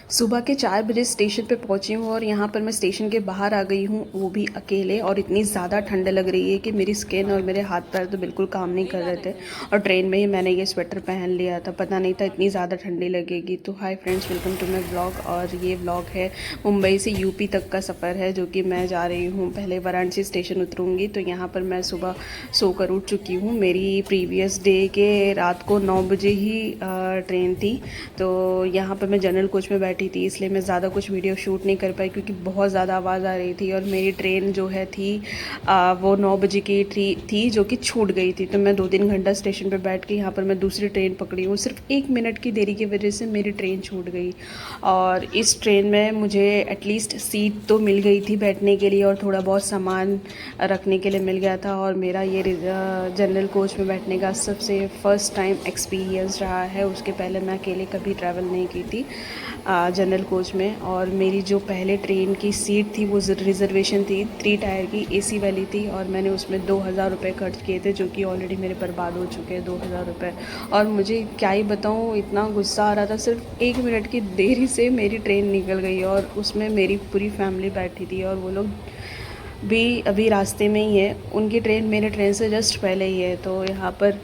सुबह के 4 बजे स्टेशन पे पहुंची हूँ और यहाँ पर मैं स्टेशन के बाहर आ गई हूँ, वो भी अकेले। और इतनी ज़्यादा ठंड लग रही है कि मेरी स्किन और मेरे हाथ पैर तो बिल्कुल काम नहीं कर रहे थे। और ट्रेन में ही मैंने ये स्वेटर पहन लिया था, पता नहीं था इतनी ज़्यादा ठंडी लगेगी। तो hi friends, welcome to my vlog. और ये व्लॉग है मुंबई से यूपी तक का सफ़र है, जो कि मैं जा रही हूँ। पहले वाराणसी स्टेशन उतरूँगी, तो यहाँ पर मैं सुबह सोकर उठ चुकी हूँ। मेरी प्रीवियस डे के रात को 9 बजे ही ट्रेन थी। तो यहाँ पर मैं जनरल कोच में बैठी थी, इसलिए मैं ज़्यादा कुछ वीडियो शूट नहीं कर पाई क्योंकि बहुत ज़्यादा आवाज़ आ रही थी। और मेरी ट्रेन जो है थी वो 9 बजे की थी जो कि छूट गई थी। तो मैं 2-3 घंटा स्टेशन पर बैठ के यहाँ पर मैं दूसरी ट्रेन पकड़ी हूँ। सिर्फ 1 मिनट की देरी की वजह से मेरी ट्रेन छूट गई। और इस ट्रेन में मुझे एटलीस्ट सीट तो मिल गई थी बैठने के लिए, और थोड़ा बहुत सामान रखने के लिए मिल गया था। और मेरा ये जनरल कोच में बैठने का सबसे फ़र्स्ट टाइम एक्सपीरियंस रहा है। उसके पहले मैं अकेले कभी ट्रैवल नहीं की थी जनरल कोच में। और मेरी जो पहले ट्रेन की सीट थी वो रिज़र्वेशन थी, 3 टायर की एसी वाली थी। और मैंने उसमें 2000 रुपये खर्च किए थे, जो कि ऑलरेडी मेरे बर्बाद हो चुके हैं 2000 रुपये। और मुझे क्या ही बताऊँ, इतना गुस्सा आ रहा था। सिर्फ 1 मिनट की देरी से मेरी ट्रेन निकल गई और उसमें मेरी पूरी फैमिली बैठी थी, और वो लोग भी अभी रास्ते में ही है। उनकी ट्रेन मेरे ट्रेन से जस्ट पहले ही है। तो यहाँ पर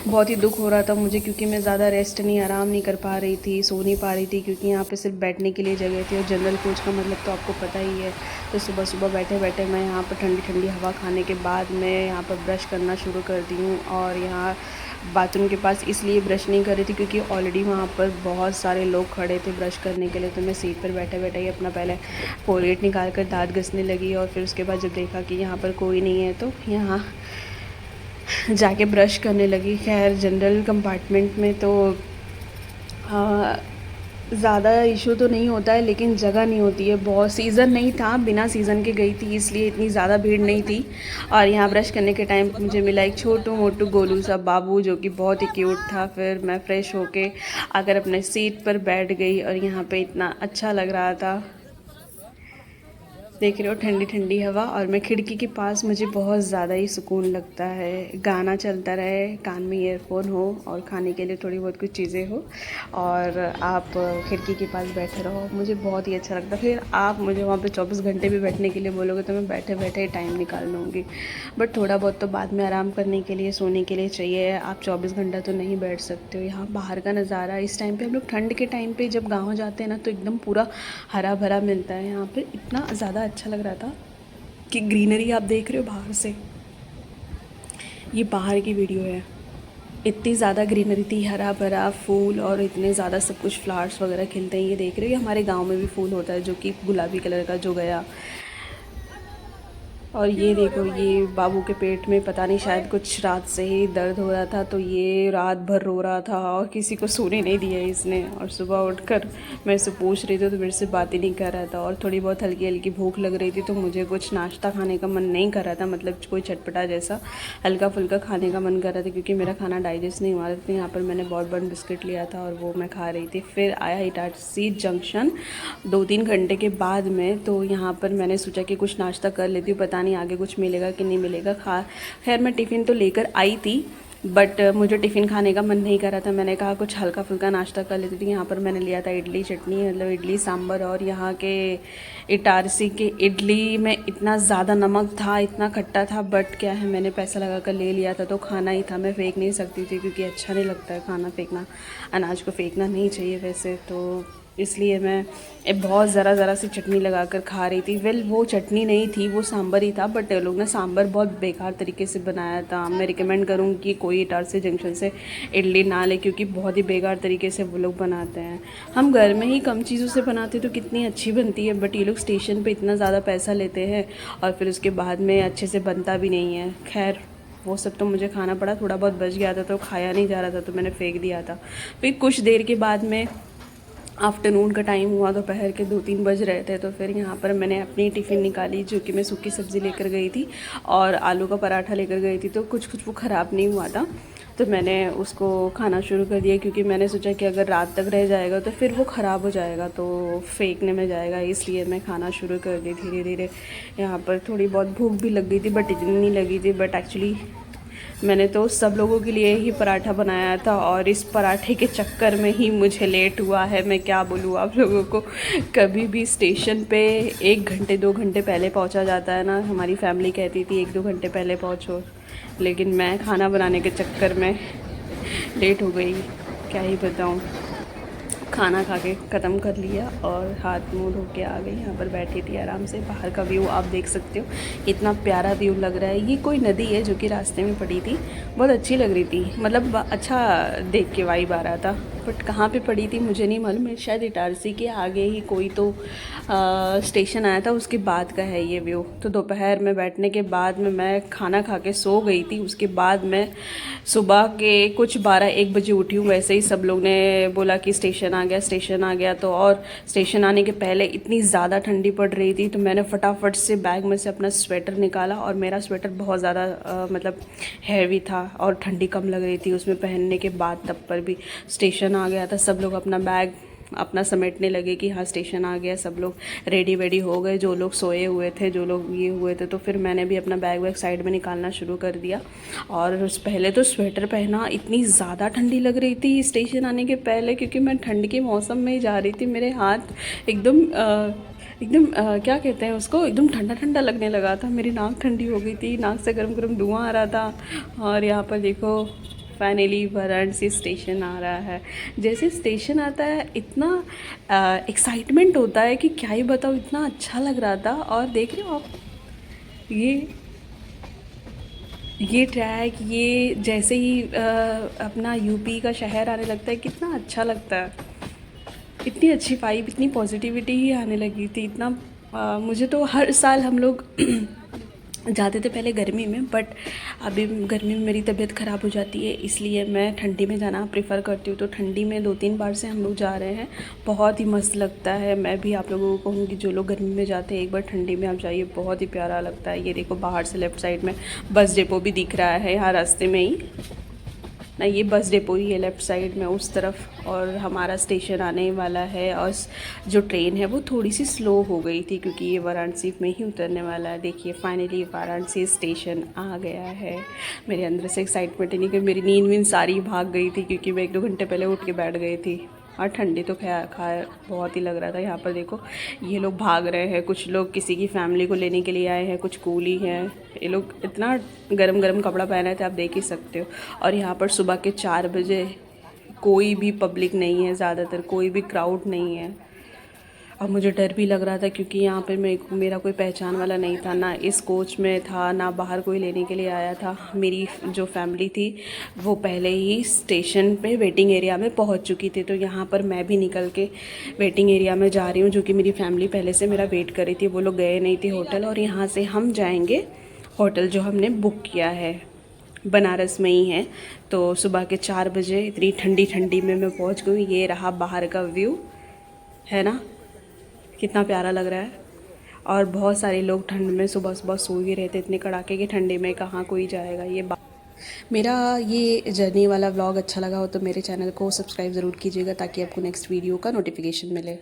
बहुत ही दुख हो रहा था मुझे, क्योंकि मैं ज़्यादा रेस्ट नहीं, आराम नहीं कर पा रही थी, सो नहीं पा रही थी, क्योंकि यहाँ पे सिर्फ बैठने के लिए जगह थी। और जनरल कोच का मतलब तो आपको पता ही है। तो सुबह सुबह बैठे बैठे मैं यहाँ पर ठंडी ठंडी हवा खाने के बाद मैं यहाँ पर ब्रश करना शुरू कर दी हूँ। और यहाँ बाथरूम के पास इसलिए ब्रश नहीं कर रही थी क्योंकि ऑलरेडी वहाँ पर बहुत सारे लोग खड़े थे ब्रश करने के लिए। तो मैं सीट पर बैठे बैठे ही अपना पहले कोलगेट निकाल कर दाँत घसने लगी। और फिर उसके बाद जब देखा कि यहाँ पर कोई नहीं है, तो यहाँ जाके ब्रश करने लगी। खैर, जनरल कंपार्टमेंट में तो ज़्यादा इशू तो नहीं होता है, लेकिन जगह नहीं होती है। बहुत सीज़न नहीं था, बिना सीज़न के गई थी, इसलिए इतनी ज़्यादा भीड़ नहीं थी। और यहाँ ब्रश करने के टाइम मुझे मिला एक छोटू मोटू गोलू सा बाबू, जो कि बहुत ही क्यूट था। फिर मैं फ़्रेश होके आकर अपने सीट पर बैठ गई, और यहाँ पे इतना अच्छा लग रहा था। देख रहे हो, ठंडी ठंडी हवा। और मैं खिड़की के पास, मुझे बहुत ज़्यादा ही सुकून लगता है। गाना चलता रहे, कान में ईयरफोन हो, और खाने के लिए थोड़ी बहुत कुछ चीज़ें हो, और आप खिड़की के पास बैठे रहो, मुझे बहुत ही अच्छा लगता है। फिर आप मुझे वहाँ पे 24 घंटे भी बैठने के लिए बोलोगे तो मैं बैठे बैठे ही टाइम निकाल लूँगी। बट थोड़ा बहुत तो बाद में आराम करने के लिए, सोने के लिए चाहिए। आप 24 घंटा तो नहीं बैठ सकते हो। यहाँ बाहर का नज़ारा इस टाइम पे, हम लोग ठंड के टाइम पे जब गाँव जाते हैं ना, तो एकदम पूरा हरा भरा मिलता है। यहाँ पे इतना ज़्यादा अच्छा लग रहा था कि ग्रीनरी आप देख रहे हो बाहर से, ये बाहर की वीडियो है। इतनी ज़्यादा ग्रीनरी थी, हरा भरा फूल, और इतने ज़्यादा सब कुछ फ्लावर्स वगैरह खिलते हैं। ये देख रहे हो, ये हमारे गांव में भी फूल होता है, जो कि गुलाबी कलर का जो गया। और ये देखो, ये बाबू के पेट में पता नहीं, शायद कुछ रात से ही दर्द हो रहा था, तो ये रात भर रो रहा था और किसी को सोने नहीं दिया इसने। और सुबह उठकर मैं इससे पूछ रही थी तो मेरे से बात ही नहीं कर रहा था। और थोड़ी बहुत हल्की हल्की भूख लग रही थी, तो मुझे कुछ नाश्ता खाने का मन नहीं कर रहा था, मतलब कोई चटपटा जैसा हल्का फुल्का खाने का मन कर रहा था, क्योंकि मेरा खाना डाइजेस्ट नहीं हुआ था। तो यहाँ पर मैंने बॉर्बन बिस्किट लिया था और वो मैं खा रही थी। फिर आया इटारसी जंक्शन 2-3 घंटे के बाद में, तो यहाँ पर मैंने सोचा कि कुछ नाश्ता कर लेती हूँ, पता नहीं आगे कुछ मिलेगा कि नहीं मिलेगा। खैर मैं टिफ़िन तो लेकर आई थी, बट मुझे टिफ़िन खाने का मन नहीं कर रहा था। मैंने कहा कुछ हल्का फुल्का नाश्ता कर लेती थी। यहाँ पर मैंने लिया था इडली चटनी, मतलब इडली सांभर। और यहाँ के इटारसी के इडली में इतना ज़्यादा नमक था, इतना खट्टा था, बट क्या है, मैंने पैसा लगा कर ले लिया था तो खाना ही था। मैं फेंक नहीं सकती थी, क्योंकि अच्छा नहीं लगता है खाना फेंकना, अनाज को फेंकना नहीं चाहिए वैसे तो। इसलिए मैं बहुत ज़रा सी चटनी लगाकर खा रही थी। वेल, वो चटनी नहीं थी, वो सांभर ही था, बट लोग ने सांभर बहुत बेकार तरीके से बनाया था। मैं रिकमेंड करूँगी कि कोई इटारसी जंक्शन से इडली ना ले, क्योंकि बहुत ही बेकार तरीके से वो लोग बनाते हैं। हम घर में ही कम चीज़ों से बनाते तो कितनी अच्छी बनती है, बट ये लोग स्टेशन पे इतना ज़्यादा पैसा लेते हैं और फिर उसके बाद में अच्छे से बनता भी नहीं है। खैर, वो सब तो मुझे खाना पड़ा, थोड़ा बहुत बच गया था तो खाया नहीं जा रहा था, तो मैंने फेंक दिया था। फिर कुछ देर के बाद में आफ्टरनून का टाइम हुआ, दोपहर के 2-3 बज रहे थे, तो फिर यहाँ पर मैंने अपनी टिफ़िन निकाली, जो कि मैं सूखी सब्ज़ी लेकर गई थी और आलू का पराठा लेकर गई थी। तो कुछ वो ख़राब नहीं हुआ था, तो मैंने उसको खाना शुरू कर दिया, क्योंकि मैंने सोचा कि अगर रात तक रह जाएगा तो फिर वो ख़राब हो जाएगा, तो फेंकने में जाएगा, इसलिए मैं खाना शुरू कर दी धीरे धीरे। यहाँ पर थोड़ी बहुत भूख भी लग गई थी, बट इतनी नहीं लगी थी। बट एक्चुअली मैंने तो सब लोगों के लिए ही पराठा बनाया था और इस पराठे के चक्कर में ही मुझे लेट हुआ है। मैं क्या बोलूँ आप लोगों को, कभी भी स्टेशन पे 1 घंटे 2 घंटे पहले पहुंचा जाता है ना। हमारी फैमिली कहती थी 1-2 घंटे पहले पहुंचो, लेकिन मैं खाना बनाने के चक्कर में लेट हो गई। क्या ही बताऊँ। खाना खा के ख़त्म कर लिया और हाथ मुँह धो के आ गई। यहाँ पर बैठी थी आराम से। बाहर का व्यू आप देख सकते हो, इतना प्यारा व्यू लग रहा है। ये कोई नदी है जो कि रास्ते में पड़ी थी, बहुत अच्छी लग रही थी, मतलब अच्छा देख के वाइब आ रहा था। बट कहाँ पे पड़ी थी मुझे नहीं मालूम, शायद इटारसी के आगे ही कोई तो स्टेशन आया था, उसके बाद का है ये व्यू। तो दोपहर में बैठने के बाद में मैं खाना खा के सो गई थी। उसके बाद मैं सुबह के कुछ 12-1 बजे उठी हूँ। वैसे ही सब लोग ने बोला कि स्टेशन आ गया, स्टेशन आ गया। तो और स्टेशन आने के पहले इतनी ज़्यादा ठंडी पड़ रही थी, तो मैंने फटाफट से बैग में से अपना स्वेटर निकाला। और मेरा स्वेटर बहुत ज़्यादा मतलब हैवी था और ठंडी कम लग रही थी उसमें पहनने के बाद। तब पर भी स्टेशन आ गया था, सब लोग अपना बैग अपना समेटने लगे कि हाँ स्टेशन आ गया। सब लोग रेडी वेडी हो गए, जो लोग सोए हुए थे, जो लोग ये हुए थे। तो फिर मैंने भी अपना बैग वैग साइड में निकालना शुरू कर दिया। और पहले तो स्वेटर पहना, इतनी ज़्यादा ठंडी लग रही थी स्टेशन आने के पहले, क्योंकि मैं ठंड के मौसम में ही जा रही थी। मेरे हाथ एकदम क्या कहते हैं उसको, एकदम ठंडा ठंडा लगने लगा था। मेरी नाक ठंडी हो गई थी, नाक से गर्म गर्म धुआं आ रहा था। और यहाँ पर देखो फाइनली वाराणसी स्टेशन आ रहा है। जैसे स्टेशन आता है इतना एक्साइटमेंट होता है कि क्या ही बताऊँ, इतना अच्छा लग रहा था। और देख रहे हो आप ये ट्रैक, ये जैसे ही अपना यूपी का शहर आने लगता है, कितना अच्छा लगता है। इतनी अच्छी वाइब, इतनी पॉजिटिविटी ही आने लगी थी। इतना मुझे तो हर साल हम लोग जाते थे पहले गर्मी में, बट अभी गर्मी में मेरी तबीयत ख़राब हो जाती है, इसलिए मैं ठंडी में जाना प्रेफर करती हूँ। तो ठंडी में 2-3 बार से हम लोग जा रहे हैं, बहुत ही मस्त लगता है। मैं भी आप लोगों को कहूँगी जो लोग गर्मी में जाते हैं एक बार ठंडी में आप जाइए, बहुत ही प्यारा लगता है। ये देखो बाहर से लेफ़्ट साइड में बस डिपो भी दिख रहा है यहाँ रास्ते में ही ना, ये बस डिपो ही है लेफ़्ट साइड में उस तरफ। और हमारा स्टेशन आने वाला है। और जो ट्रेन है वो थोड़ी सी स्लो हो गई थी, क्योंकि ये वाराणसी में ही उतरने वाला है। देखिए फाइनली वाराणसी स्टेशन आ गया है। मेरे अंदर से एक्साइटमेंट ही नहीं कि मेरी नींद वींद सारी भाग गई थी, क्योंकि मैं 1-2 घंटे पहले उठ के बैठ गई थी। और ठंडी तो खैर बहुत ही लग रहा था। यहाँ पर देखो ये लोग भाग रहे हैं, कुछ लोग किसी की फैमिली को लेने के लिए आए हैं, कुछ कूली हैं। ये लोग इतना गरम गरम कपड़ा पहने थे, आप देख ही सकते हो। और यहाँ पर सुबह के 4 बजे कोई भी पब्लिक नहीं है, ज़्यादातर कोई भी क्राउड नहीं है। और मुझे डर भी लग रहा था, क्योंकि यहाँ पे मेरा कोई पहचान वाला नहीं था, ना इस कोच में था, ना बाहर कोई लेने के लिए आया था। मेरी जो फैमिली थी वो पहले ही स्टेशन पे वेटिंग एरिया में पहुँच चुकी थी। तो यहाँ पर मैं भी निकल के वेटिंग एरिया में जा रही हूँ, जो कि मेरी फैमिली पहले से मेरा वेट कर रही थी। वो लोग गए नहीं थे होटल, और यहाँ से हम जाएँगे होटल जो हमने बुक किया है, बनारस में ही है। तो सुबह के 4 बजे इतनी ठंडी ठंडी में मैं पहुँच गई। ये रहा बाहर का व्यू, है ना, कितना प्यारा लग रहा है। और बहुत सारे लोग ठंड में सुबह सुबह सो ही रहते, इतने कड़ाके की ठंडी में कहाँ कोई जाएगा। मेरा ये जर्नी वाला व्लॉग अच्छा लगा हो तो मेरे चैनल को सब्सक्राइब ज़रूर कीजिएगा, ताकि आपको नेक्स्ट वीडियो का नोटिफिकेशन मिले।